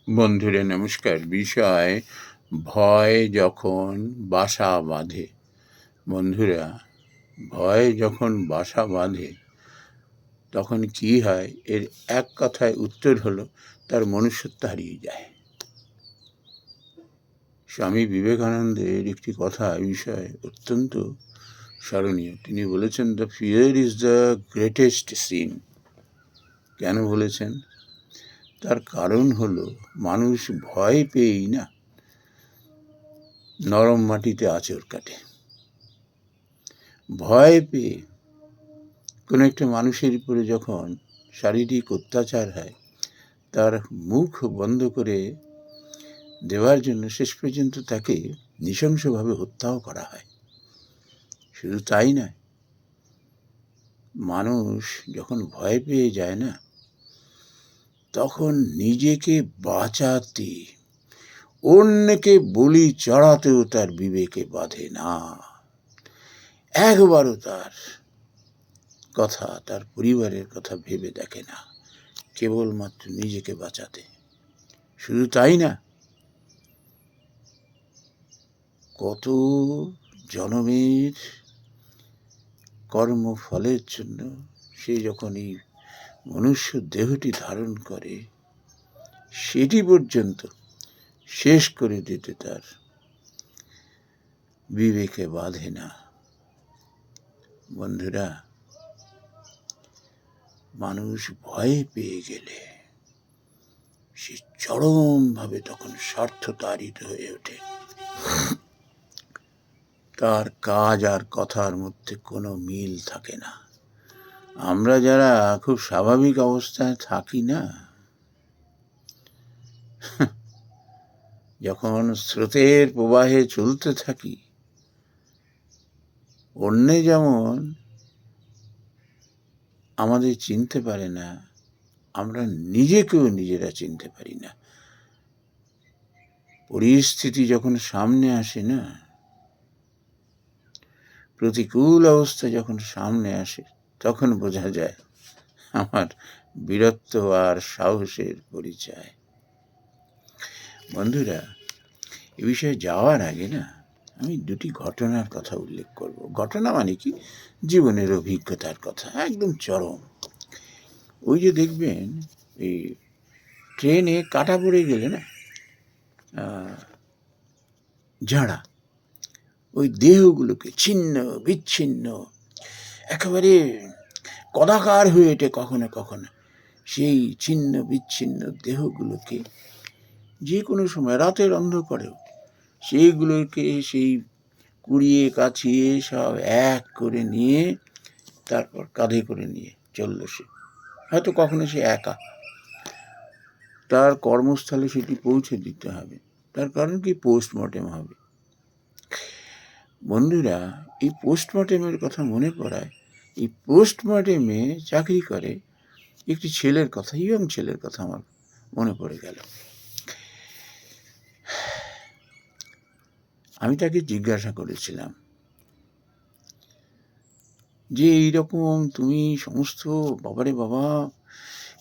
বন্ধুরা নমস্কার। বিষয় ভয় যখন বাসা বাঁধে। বন্ধুরা, ভয় যখন বাসা বাঁধে তখন কি হয়? এর এক কথায় উত্তর হলো তার মনুষ্যত্ব হারিয়ে যায়। স্বামী বিবেকানন্দের একটি কথা এই বিষয়ে অত্যন্ত স্মরণীয়। তিনি বলেছেন, the fear is the greatest sin. কেন বলেছেন? তার কারণ হলো মানুষ ভয় পেয়েই না নরম মাটিতে আঁচড় কাটে। ভয় পেয়ে কোনো একটা মানুষের উপরে যখন শারীরিক অত্যাচার হয়, তার মুখ বন্ধ করে দেওয়ার জন্য শেষ পর্যন্ত তাকে নৃশংসভাবে হত্যাও করা হয়। শুধু তাই নয়, মানুষ যখন ভয় পেয়ে যায় না, তখন নিজেকে বাঁচাতে অন্যকে বলি চড়াতেও তার বিবেকে বাঁধে না। একবারও তার কথা, তার পরিবারের কথা ভেবে দেখে না, কেবলমাত্র নিজেকে বাঁচাতে। শুধু তাই না, কত জনমের কর্মফলের জন্য সে যখন এই মনুষ্য দেহটি ধারণ করে, সেটি পর্যন্ত শেষ করে দিতে তার বিবেকে বাঁধে না। বন্ধুরা, মানুষ ভয় পেয়ে গেলে সে চরমভাবে তখন স্বার্থতাড়িত হয়ে ওঠে। তার কাজ আর কথার মধ্যে কোনো মিল থাকে না। আমরা যারা খুব স্বাভাবিক অবস্থায় থাকি না, যখন স্রোতের প্রবাহে চলতে থাকি, অন্যে যেমন আমাদের চিনতে পারে না, আমরা নিজেকেও নিজেরা চিনতে পারি না। পরিস্থিতি যখন সামনে আসে না, প্রতিকূল অবস্থা যখন সামনে আসে, তখন বোঝা যায় আমার বীরত্ব আর সাহসের পরিচয়। বন্ধুরা, এ বিষয়ে যাওয়ার আগে না, আমি দুটি ঘটনার কথা উল্লেখ করব। ঘটনা মানে কি? জীবনের অভিজ্ঞতার কথা, একদম চরম। ওই যে দেখবেন, এই ট্রেনে কাটা পড়ে গেলে না, ঝাড়া ওই দেহগুলোকে ছিন্ন বিচ্ছিন্ন একেবারে কদাকার হয়ে ওঠে কখনো কখনো। সেই ছিন্ন বিচ্ছিন্ন দেহগুলোকে যে কোনো সময় রাতের অন্ধকারেও সেইগুলোকে সেই কুড়িয়ে কাছিয়ে সব এক করে নিয়ে তারপর কাঁধে করে নিয়ে চলল সে। হয়তো কখনো সে একা, তার কর্মস্থলে সেটি পৌঁছে দিতে হবে। তার কারণ কি? পোস্টমর্টেম হবে। বন্ধুরা, এই পোস্টমর্টেমের কথা মনে পড়ায়, এই পোস্টমর্টেমে চাকরি করে একটি ছেলের কথা, ইয়ং ছেলের কথা আমার মনে পড়ে গেল। আমি তাকে জিজ্ঞাসা করেছিলাম যে, এইরকম তুমি সমস্ত, বাবারে বাবা,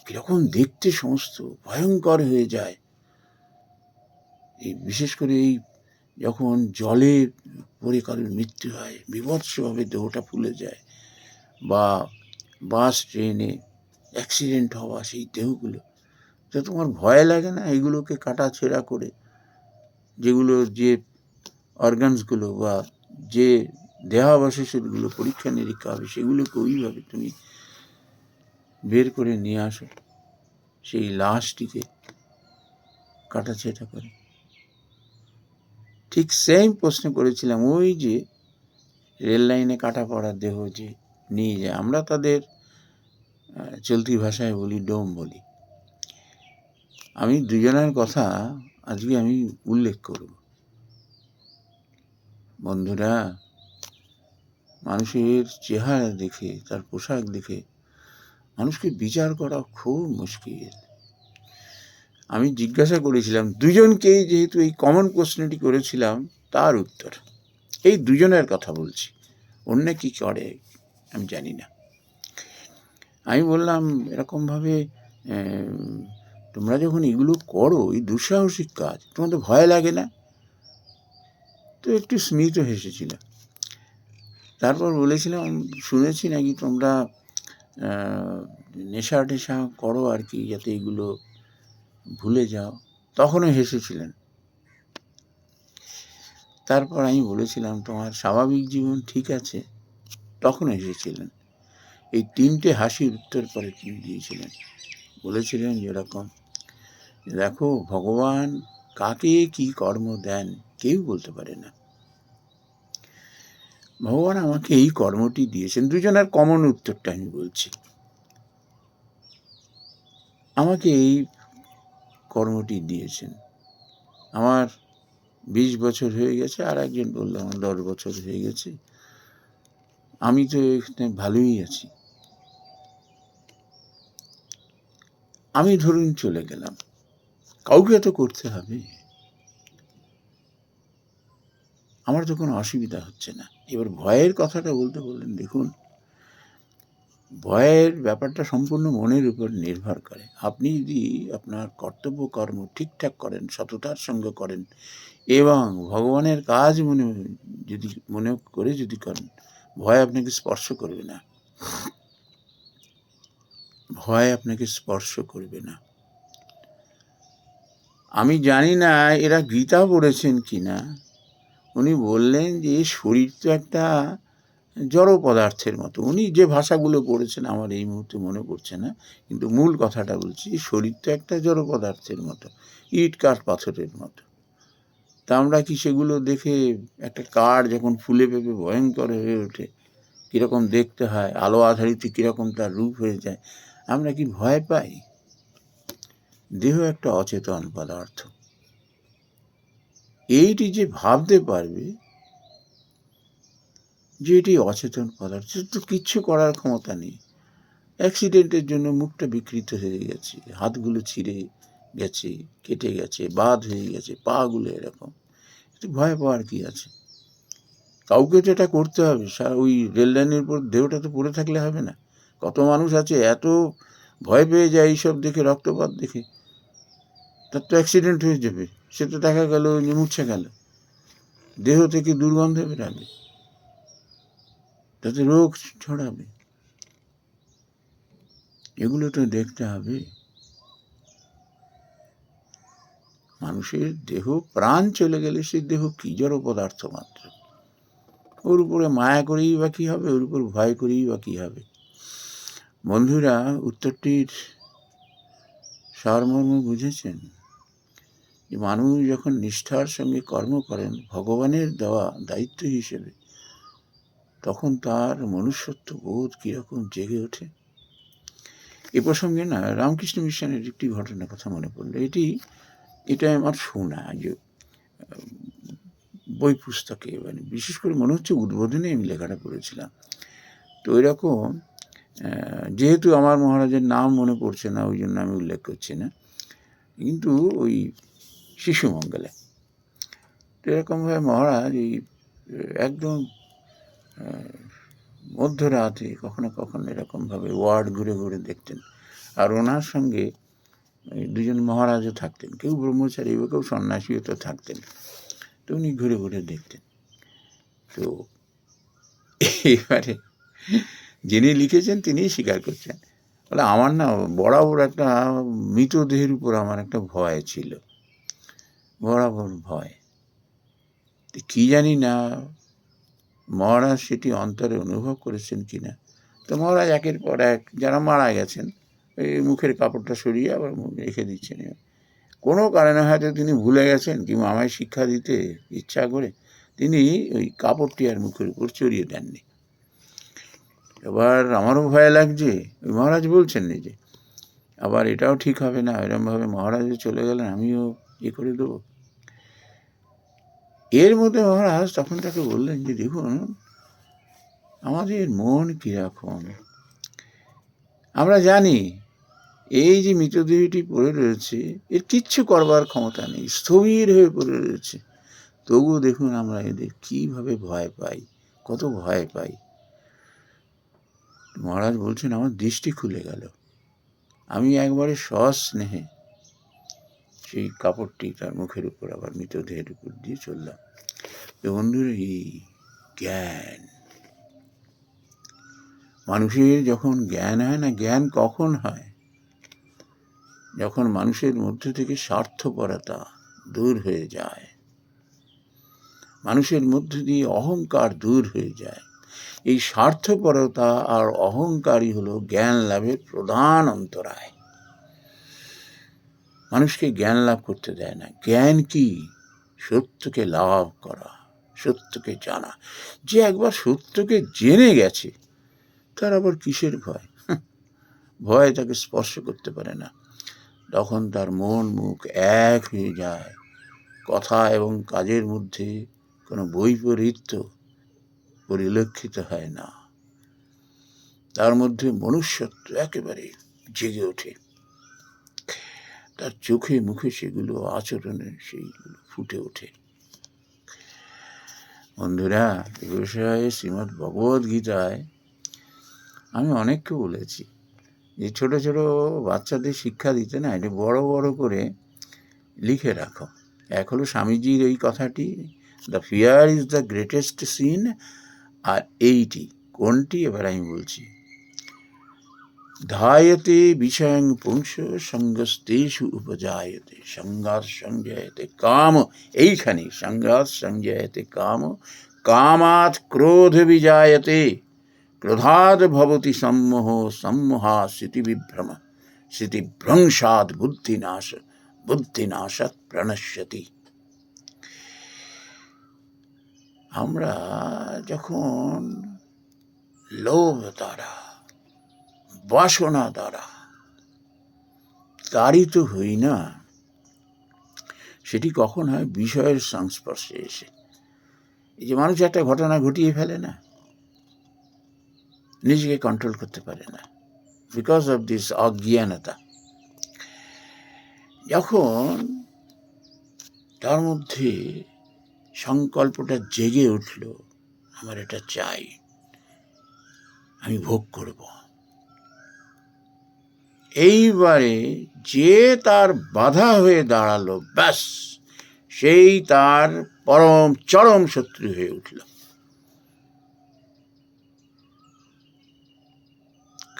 কিরকম দেখতে সমস্ত ভয়ঙ্কর হয়ে যায়। এই বিশেষ করে এই যখন জলে পড়ে কারোর মৃত্যু হয়, বীভৎসভাবে দেহটা ফুলে যায়, বা বাস ট্রেনে অ্যাক্সিডেন্ট হওয়া সেই দেহগুলো, তো তোমার ভয় লাগে না এগুলোকে কাটা ছেঁড়া করে, যেগুলো যে অর্গানসগুলো বা যে দেহাবশেষগুলো পরীক্ষা নিরীক্ষা হবে, সেগুলোকে ওইভাবে তুমি বের করে নিয়ে আসো, সেই লাশটিকে কাটা ছেঁড়া করে? ঠিক সেম প্রশ্ন করেছিলাম ওই যে রেল লাইনে কাটা পড়া দেহ যে নিয়ে যায়, আমরা তাদের চলতি ভাষায় বলি ডোম বলি। আমি দুজনের কথা আজকে আমি উল্লেখ করব। বন্ধুরা, মানুষের চেহারা দেখে, তার পোশাক দেখে মানুষকে বিচার করা খুব মুশকিল। আমি জিজ্ঞাসা করেছিলাম দুজনকেই, যেহেতু এই কমন প্রশ্নটি করেছিলাম, তার উত্তর। এই দুজনের কথা বলছি, অন্য কি করে আমি জানি না। আমি বললাম, এরকমভাবে তোমরা যখন এগুলো করো, এই দুঃসাহসিক কাজ, তোমাদের ভয় লাগে না? তো একটু স্মিত হেসেছিল। তারপর বলেছিলাম, শুনেছি নাকি তোমরা নেশা টেশা করো আর কি, যাতে এগুলো ভুলে যাও। তখনও হেসেছিলেন। তারপর আমি বলেছিলাম, তোমার স্বাভাবিক জীবন ঠিক আছে? তখনও হেসেছিলেন। এই 3টে হাসির উত্তর পরে তিনি দিয়েছিলেন। বলেছিলেন যেরকম, দেখো, ভগবান কাকে কি কর্ম দেন কেউ বলতে পারে না। ভগবান আমাকে এই কর্মটি দিয়েছেন। দুজনের কমন উত্তরটা আমি বলছি। আমাকে এই কর্মটি দিয়েছেন। আমার 20 বছর হয়ে গেছে, আর একজন বললো আমার 10 বছর হয়ে গেছে। আমি তো এখানে ভালোই আছি। আমি ধরুন চলে গেলাম, কাউকে তো করতে হবে, আমার তো কোনো অসুবিধা হচ্ছে না। এবার ভয়ের কথাটা বলতে বললেন, দেখুন, ভয়ের ব্যাপারটা সম্পূর্ণ মনের উপর নির্ভর করে। আপনি যদি আপনার কর্তব্য কর্ম ঠিকঠাক করেন, সততার সঙ্গে করেন এবং ভগবানের কাজ মনে করে যদি করেন, ভয় আপনাকে স্পর্শ করবে না। ভয় আপনাকে স্পর্শ করবে না। আমি জানি না এরা গীতা পড়েছেন কিনা। উনি বললেন যে শরীর তো একটা জড় পদার্থের মতো। উনি যে ভাষাগুলো পড়েছেন আমার এই মুহূর্তে মনে পড়ছে না, কিন্তু মূল কথাটা বলছি, শরীর তো একটা জড় পদার্থের মতো, ইট কাঠ পাথরের মতো। তা আমরা কি সেগুলো দেখে, একটা কাঠ যখন ফুলে ফেপে ভয়ঙ্কর হয়ে ওঠে, কীরকম দেখতে হয়, আলো আধারিতে কীরকম তার রূপ হয়ে যায়, আমরা কি ভয় পাই? দেহ একটা অচেতন পদার্থ। এইটি যে ভাবতে পারবে যে এটি অচেতন পদার্থ, তো কিচ্ছু করার ক্ষমতা নেই। অ্যাক্সিডেন্টের জন্য মুখটা বিকৃত হয়ে গেছে, হাতগুলো ছিঁড়ে গেছে, কেটে গেছে, বাদ হয়ে গেছে, পাগুলো এরকম। একটু ভয় পাওয়ার কি আছে? কাউকে তো এটা করতে হবে। ওই রেল লাইনের উপর দেহটা তো পড়ে থাকলে হবে না। কত মানুষ আছে এত ভয় পেয়ে যায় এইসব দেখে, রক্তপাত দেখে, তার তো অ্যাক্সিডেন্ট হয়ে যাবে। সে তো দেখা গেল মুছে গেল, দেহ থেকে দুর্গন্ধ বেরাবে, তাতে রোগ ছড়াবে। এগুলো তো দেখতে হবে। মানুষের দেহ প্রাণ চলে গেলে সে দেহ কি জড় পদার্থ মাত্র। ওর উপরে মায়া করেই বা কী হবে, ওর উপর ভয় করেই বা কী হবে? বন্ধুরা, উত্তরটির সারমর্ম বুঝেছেন? যে মানুষ যখন নিষ্ঠার সঙ্গে কর্ম করেন ভগবানের দেওয়া দায়িত্ব হিসেবে, তখন তার মনুষ্যত্ব বোধ কীরকম জেগে ওঠে। এ প্রসঙ্গে না রামকৃষ্ণ মিশনের একটি ঘটনার কথা মনে পড়লো। এটা আমার শোনা, যে বই পুস্তকে, মানে বিশেষ করে মনে হচ্ছে উদ্বোধনে আমি লেখাটা পড়েছিলাম। তো এরকম, যেহেতু আমার মহারাজের নাম মনে পড়ছে না, ওই জন্য আমি উল্লেখ করছি না, কিন্তু ওই শিশুমঙ্গলে তো এরকমভাবে মহারাজ এই একদম মধ্যরাতে কখনো কখনো এরকমভাবে ওয়ার্ড ঘুরে ঘুরে দেখতেন। আর ওনার সঙ্গে 2জন মহারাজও থাকতেন, কেউ ব্রহ্মচারী বা কেউ সন্ন্যাসীও তো থাকতেন। তো উনি ঘুরে ঘুরে দেখতেন। তো এবারে যিনি লিখেছেন তিনিই স্বীকার করছেন, বলে আমার না বরাবর একটা মৃতদেহের উপর আমার একটা ভয় ছিল, বরাবর ভয়। কি জানি না মহারাজ সেটি অন্তরে অনুভব করেছেন কিনা। তো মহারাজ একের পর এক যারা মারা গেছেন এই মুখের কাপড়টা সরিয়ে আবার রেখে দিচ্ছেন। কোনো কারণে হয়তো তিনি ভুলে গেছেন কিংবা আমায় শিক্ষা দিতে ইচ্ছা করে তিনি ওই কাপড়টি আর মুখের উপর চড়িয়ে দেননি। এবার আমারও ভয় লাগছে, ওই মহারাজ বলছেন নিজে, আবার এটাও ঠিক হবে না, এরমভাবে মহারাজও চলে গেলেন আমিও করে দেবো। এর মধ্যে মহারাজ তখন তাকে বললেন যে দেখুন, আমাদের মন কীরকম আমরা জানি। এই যে মৃতদেহটি পড়ে রয়েছে এর কিচ্ছু করবার ক্ষমতা নেই, স্থবির হয়ে পড়ে রয়েছে, তবুও দেখুন আমরা এদের কিভাবে ভয় পাই, কত ভয় পাই। মহারাজ বলছেন আমার দৃষ্টি খুলে গেল। আমি একবারে সস্নেহে সেই কাপড়টি তার মুখের উপর আবার মৃতদেহের উপর দিয়ে চললাম। বন্ধুরা, এই জ্ঞান, মানুষের যখন জ্ঞান হয় না, জ্ঞান কখন হয়? যখন মানুষের মধ্যে থেকে স্বার্থপরতা দূর হয়ে যায়, মানুষের মধ্যে দিয়ে অহংকার দূর হয়ে যায়। এই স্বার্থপরতা আর অহংকারই হলো জ্ঞান লাভের প্রধান অন্তরায়। মানুষকে জ্ঞান লাভ করতে দেয় না। জ্ঞান কি? সত্যকে লাভ করা, সত্যকে জানা। যে একবার সত্যকে জেনে গেছে, তার আবার কিসের ভয়? ভয় তাকে স্পর্শ করতে পারে না। তখন তার মন মুখ এক হয়ে যায়, কথা এবং কাজের মধ্যে কোনো বৈপরীত্য পরিলক্ষিত হয় না। তার মধ্যে মনুষ্যত্ব একেবারে জেগে ওঠে। তার চোখে মুখে সেগুলো, আচরণে সেইগুলো ফুটে ওঠে। বন্ধুরা, এ বিষয়ে শ্রীমদ্ ভগবদ গীতায় আমি অনেককে বলেছি যে ছোট ছোট বাচ্চাদের শিক্ষা দিতে না, এটা বড় বড় করে লিখে রাখো। এক হলো স্বামীজির এই কথাটি, the fear is the greatest sin. আর এইটি কোনটি? এবার আমি বলছি, ধায়তে বিষয়ং পুংস সঙ্গস্তেষু উপজায়তে সঙ্গাৎ সংজায়তে কাম। এইখানে সঙ্গাৎ সংজায়তে কাম, কামাৎ ক্রোধ বিজায়তে, ক্রোধাৎ ভবতি সম্মোহ, সম্মোহাৎ স্মৃতিবিভ্রম, স্মৃতিভ্রংশাৎ বুদ্ধিনাশ, বুদ্ধিনাশাৎ প্রণশ্যতি। আমরা যখন লোভ দ্বারা, বাসনা দ্বারা তাড়িত হই না, সেটি কখন হয়? বিষয়ের সংস্পর্শে এসে। এই যে মানুষ একটা ঘটনা ঘটিয়ে ফেলে না, নিজেকে কন্ট্রোল করতে পারে না, বিকজ অফ দিস অজ্ঞানতা। যখন তার মধ্যে সংকল্পটা জেগে উঠল, আমার এটা চাই, আমি ভোগ করব, এইবারে যে তার বাধা হয়ে দাঁড়ালো, ব্যাস সেই তার পরম চরম শত্রু হয়ে উঠল।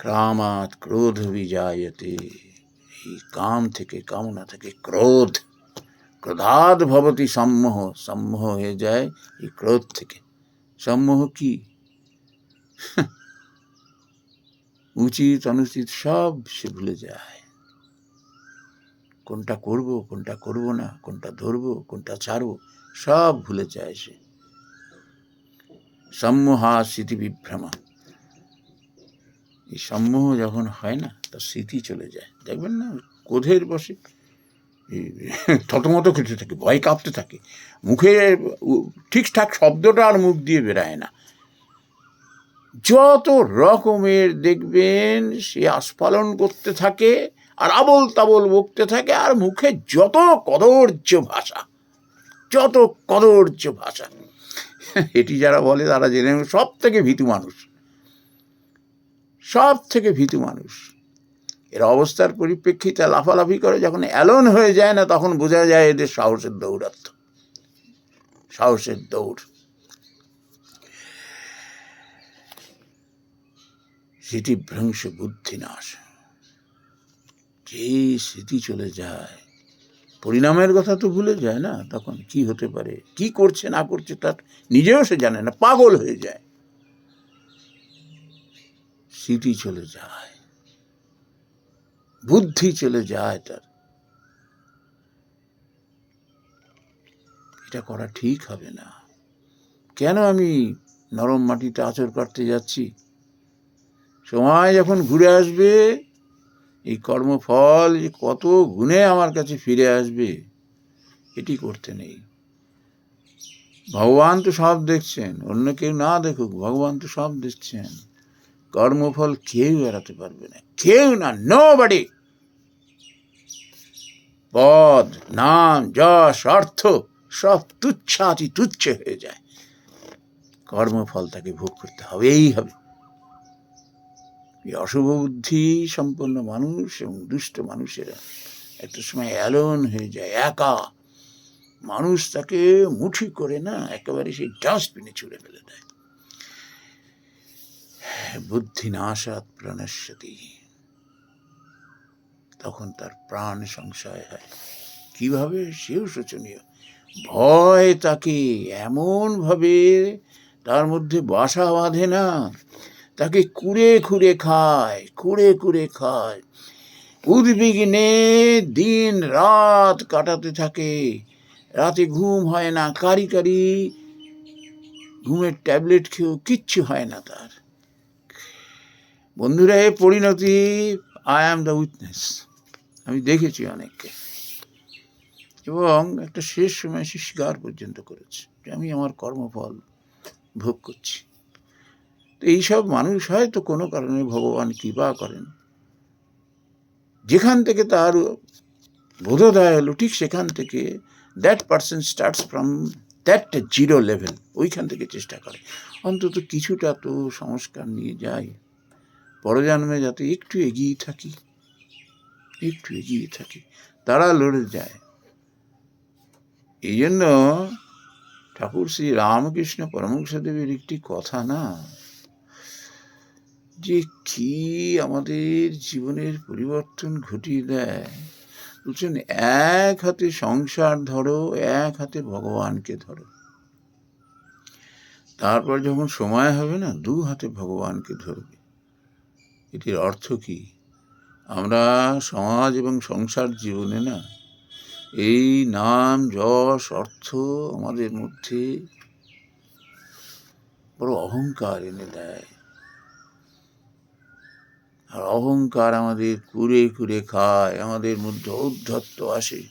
কামাৎ ক্রোধ বিজায়তে, এই কাম থেকে, কামনা থেকে ক্রোধ, ক্রোধাৎ ভবতি সম্মোহ, সম্মোহ হয়ে যায় এই ক্রোধ থেকে। সম্মোহ কি? উচিত অনুচিত সব সে ভুলে যায়। কোনটা করব, কোনটা করব না, কোনটা ধরবো, কোনটা ছাড়বো, সব ভুলে যায় সে। সম্মোহা স্মৃতি বিভ্রমা। এই সম্মোহ যখন হয় না, তার স্মৃতি চলে যায়। দেখবেন না, ক্রোধের বসে থতমত খেতে থাকে, ভয় কাঁপতে থাকে, মুখে ঠিকঠাক শব্দটা আর মুখ দিয়ে বেরায় না। যত রকমের দেখবেন সে আস্ফালন করতে থাকে, আর আবল তাবল বকতে থাকে, আর মুখে যত কদর্য ভাষা, যত কদর্য ভাষা। এটি যারা বলে তারা জেনে সব থেকে ভীতু মানুষ, সব থেকে ভীতু মানুষ। এর অবস্থার পরিপ্রেক্ষিতে লাফালাফি করে, যখন অ্যালোন হয়ে যায় না, তখন বোঝা যায় এদের সাহসের দৌড়াত্ম, সাহসের দৌড়। স্মৃতিভ্রংশ বুদ্ধিনাশ। যে স্মৃতি চলে যায়, পরিণামের কথা তো ভুলে যায় না, তখন কি হতে পারে, কি করছে না করছে তার নিজেও সে জানে না, পাগল হয়ে যায়। স্মৃতি চলে যায়, বুদ্ধি চলে যায় তার। এটা করা ঠিক হবে না। কেন আমি নরম মাটিতে আঁচড় কাটতে যাচ্ছি? সময় যখন ঘুরে আসবে, এই কর্মফল যে কত গুণে আমার কাছে ফিরে আসবে, এটি করতে নেই। ভগবান তো সব দেখছেন, অন্য কেউ না দেখুক, ভগবান তো সব দেখছেন। কর্মফল কেউ এড়াতে পারবে না, কেউ না, নোবডি। পদ, নাম, যশ, অর্থ সব তুচ্ছাতি তুচ্ছ হয়ে যায়। কর্মফল তাকে ভোগ করতে হবেই হবে। এই অশুভ বুদ্ধি সম্পন্ন মানুষ এবং দুষ্ট মানুষেরা একটা সময় অ্যালোন হয়ে যায়, একা। মানুষ তাকে মুঠি করে না একেবারে সেই ডাস্টবিনে ছুঁড়ে ফেলে দেয়। বুদ্ধি নাশাৎ প্রাণস্যতি, তখন তার প্রাণ সংশয় হয়। কিভাবে? সেও শোচনীয়। ভয় তাকে এমন ভাবে তার মধ্যে বাসা বাঁধে না, তাকে কুড়ে খুঁড়ে খায়, কুড়ে কুড়ে খায়। উদ্বিগ্নে দিন রাত কাটাতে থাকে, রাতে ঘুম হয় না, কারি কারি ঘুমের ট্যাবলেট খেয়েও কিচ্ছু হয় না তার। বন্ধুরা, এ পরিণতি আই অ্যাম দ্য উইটনেস, আমি দেখেছি অনেককে, এবং একটা শেষ সময় সে স্বীকার পর্যন্ত করেছে যে আমি আমার কর্মফল ভোগ করছি। তো এইসব মানুষ হয়তো কোনো কারণে ভগবান কৃপা করেন, যেখান থেকে তার বোধোদয় হলো ঠিক সেখান থেকে that person starts from that zero level, ওইখান থেকে চেষ্টা করে অন্তত কিছুটা তো সংস্কার নিয়ে যায়, পরজন্মে যাতে একটু এগিয়ে থাকি, একটু এগিয়ে থাকি। তারা লড়ে যায়। এই জন্য ঠাকুর শ্রী রামকৃষ্ণ পরমহংসদেবের একটি কথা না, যে কি আমাদের জীবনের পরিবর্তন ঘটিয়ে দেয়। বলছেন, এক হাতে সংসার ধরো, এক হাতে ভগবানকে ধরো, তারপর যখন সময় হবে না, দু হাতে ভগবানকে ধরবে। এটির অর্থ কি? আমরা সমাজ এবং সংসার জীবনে না এই নাম যশ অর্থ আমাদের মধ্যে বড় অহংকার এনে দেয়, আর অহংকার আমাদের কুরে কুরে খায়, আমাদের মধ্যে ঔদ্ধত্য আসে,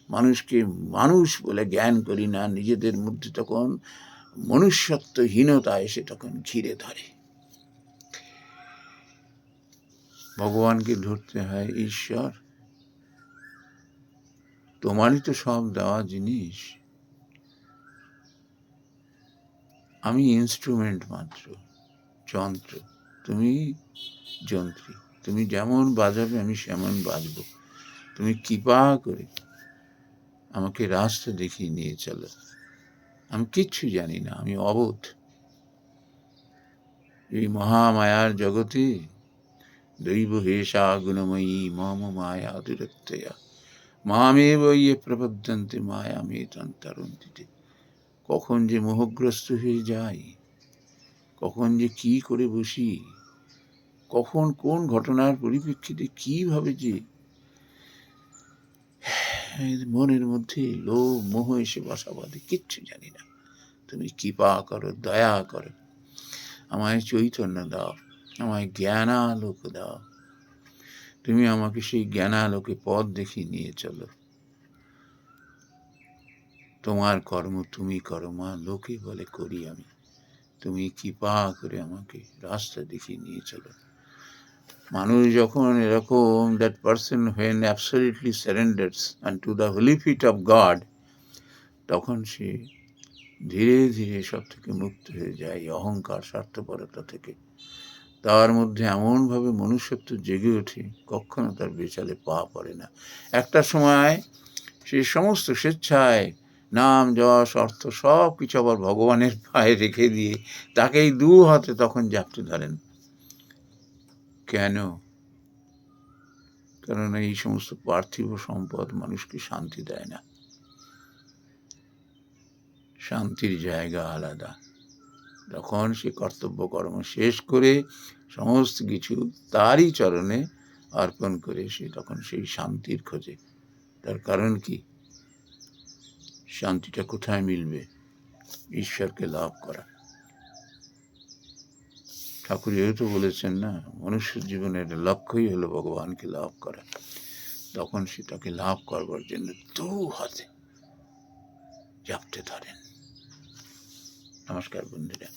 মানুষকে মানুষ বলে জ্ঞান করি না, নিজেদের মধ্যে তখন মনুষ্যত্বহীনতা এসে তখন ঘিরে ধরে। ভগবানকে ধরতে হয়, ঈশ্বর তোমারই তো সব দেওয়া জিনিস, আমি ইনস্ট্রুমেন্ট মাত্র, যন্ত্র, তুমি যন্ত্রী, তুমি যেমন বাজাবে আমি সেমন বাজব, তুমি কৃপা করে আমাকে রাস্তা দেখিয়ে নিয়ে চলো, আমি কিচ্ছু জানি না, আমি অবোধ। এই মহামায়ার জগতে দৈব হেষা গুণময়ী মম মায়া দুরত্যয়া মামেব ইয়ে প্রপদ্যন্তে মায়া মেতন্তরন্তিতে। কখন যে মোহগ্রস্ত হয়ে যাই, কখন যে কি করে বসি, কখন কোন ঘটনার পরিপ্রেক্ষিতে কিভাবে যে মনের মধ্যে লোভ মোহ এসে বসা বাঁধে, কিচ্ছু জানি না। তুমি কৃপা করো, দয়া করো, আমায় চৈতন্য দাও, আমায় জ্ঞানালোক দাও, তুমি আমাকে সেই জ্ঞানালোকে পথ দেখিয়ে নিয়ে চলো। তোমার কর্ম তুমি করো মা, লোকে বলে করি আমি, তুমি কৃপা করে আমাকে রাস্তা দেখিয়ে নিয়ে চলো। মানুষ যখন এরকম, that person when absolutely surrenders unto the holy feet of God, তখন সে ধীরে ধীরে সব থেকে মুক্ত হয়ে যায়, অহংকার স্বার্থপরতা থেকে। তার মধ্যে এমনভাবে মনুষ্যত্ব জেগে ওঠে, কখনো তার বেচালে পা পড়ে না। একটা সময় সে সমস্ত স্বেচ্ছায় নাম যশ অর্থ সব কিছু আবার ভগবানের পায়ে রেখে দিয়ে তাকেই দু হাতে তখন জাপটে ধরেন। কেন? কারণ এই সমস্ত পার্থিব সম্পদ মানুষকে শান্তি দেয় না, শান্তির জায়গা আলাদা। তখন সে কর্তব্য কর্ম শেষ করে সমস্ত কিছু তারই চরণে অর্পণ করে সে তখন সেই শান্তির খোঁজে। তার কারণ কি? শান্তিটা কোথায় মিলবে? ঈশ্বরকে লাভ করা। ঠাকুর যেহেতু বলেছেন না, মনুষ্য জীবনের লক্ষ্যই হলো ভগবানকে লাভ করা, তখন সে তাকে লাভ করবার জন্য দু হাতে জাপটে ধরেন। নমস্কার বন্ধুরা।